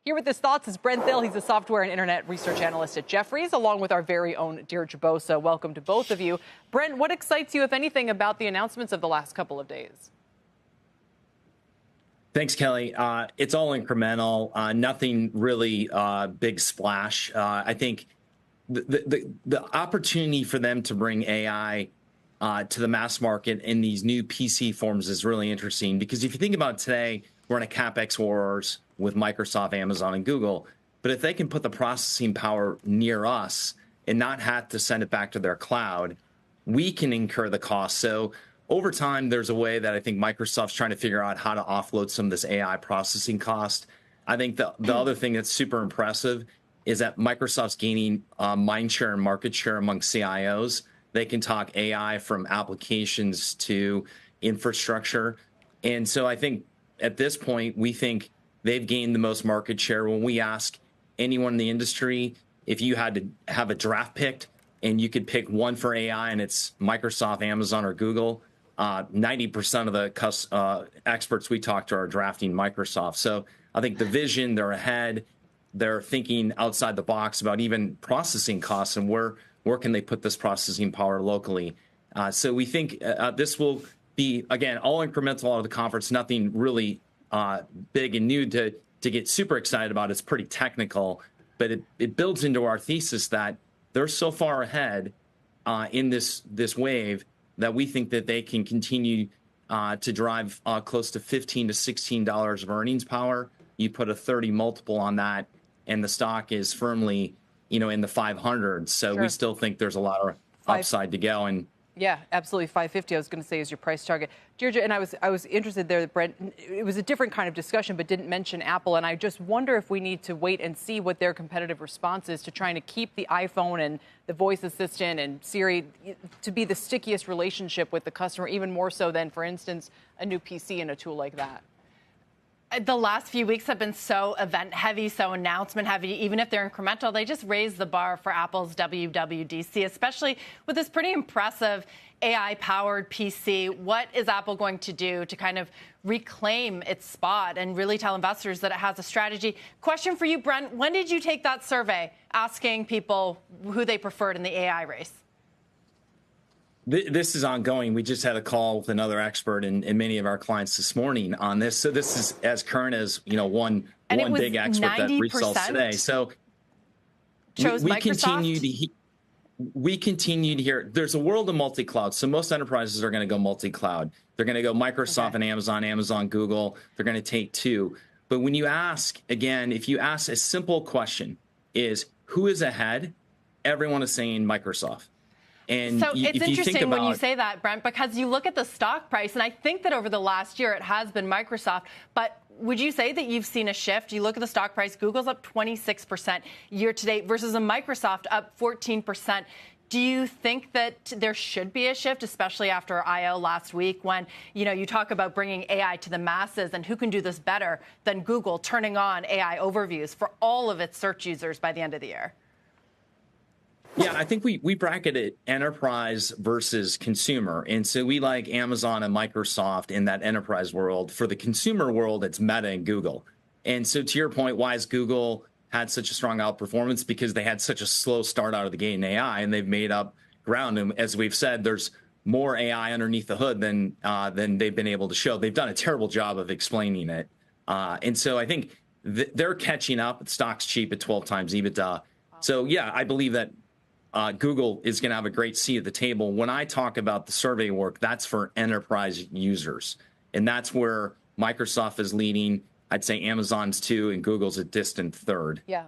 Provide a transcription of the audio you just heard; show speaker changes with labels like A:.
A: Here with his thoughts is Brent Thill. He's a software and internet research analyst at Jeffries, along with our very own Deirdre Bosa. Welcome to both of you. Brent, what excites you, if anything, about the announcements of the last couple of days?
B: Thanks, Kelly. It's all incremental, nothing really big splash. I think the opportunity for them to bring AI to the mass market in these new PC forms is really interesting, because if you think about it today, we're in a CapEx wars with Microsoft, Amazon, and Google. But if they can put the processing power near us and not have to send it back to their cloud, we can incur the cost. So over time, there's a way that I think Microsoft's trying to figure out how to offload some of this AI processing cost. I think the other thing that's super impressive is that Microsoft's gaining mind share and market share among CIOs. They can talk AI from applications to infrastructure. And so I think at this point, we think they've gained the most market share. When we ask anyone in the industry, if you had to have a draft picked and you could pick one for AI and it's Microsoft, Amazon, or Google, 90% of the experts we talk to are drafting Microsoft. So I think the vision, they're ahead. They're thinking outside the box about even processing costs and where can they put this processing power locally. So we think this will be, again, all incremental out of the conference, nothing really big and new to get super excited about. It's pretty technical, but it builds into our thesis that they're so far ahead in this wave that we think that they can continue to drive close to $15 to $16 of earnings power. You put a 30 multiple on that, and the stock is firmly, in the 500s. So
A: Sure.
B: We still think there's a lot of upside to go. And
A: yeah, absolutely. 550, I was going to say, is your price target. Deirdre, and I was interested there, Brent. It was a different kind of discussion, but didn't mention Apple. And I just wonder if we need to wait and see what their competitive response is to trying to keep the iPhone and the voice assistant and Siri to be the stickiest relationship with the customer, even more so than, for instance, a new PC and a tool like that.
C: The last few weeks have been so event heavy, so announcement heavy. Even if they're incremental, they just raise the bar for Apple's WWDC, especially with this pretty impressive AI-powered PC. What is Apple going to do to kind of reclaim its spot and really tell investors that it has a strategy? Question for you, Brent. When did you take that survey asking people who they preferred in the AI race?
B: This is ongoing. We just had a call with another expert and many of our clients this morning on this. So this is as current as one big expert that resells today. So we continue to hear there's a world of multi-cloud. So most enterprises are going to go multi-cloud. They're going to go Microsoft and Amazon, Google. They're going to take two. But when you ask, again, if you ask a simple question, is who is ahead? Everyone is saying Microsoft. And
C: so it's interesting when you say that, Brent, because you look at the stock price, and I think that over the last year it has been Microsoft. But would you say that you've seen a shift? You look at the stock price, Google's up 26% year to date versus a Microsoft up 14%. Do you think that there should be a shift, especially after I/O last week, when you talk about bringing AI to the masses, and who can do this better than Google turning on AI overviews for all of its search users by the end of the year?
B: Yeah, I think we bracket it enterprise versus consumer. And so we like Amazon and Microsoft in that enterprise world. For the consumer world, it's Meta and Google. And so to your point, why has Google had such a strong outperformance? Because they had such a slow start out of the gate in AI, and they've made up ground. And as we've said, there's more AI underneath the hood than they've been able to show. They've done a terrible job of explaining it. And so I think they're catching up. The stock's cheap at 12 times EBITDA. So, yeah, I believe that Google is going to have a great seat at the table. When I talk about the survey work, that's for enterprise users. And that's where Microsoft is leading. I'd say Amazon's two, and Google's a distant third.
A: Yeah.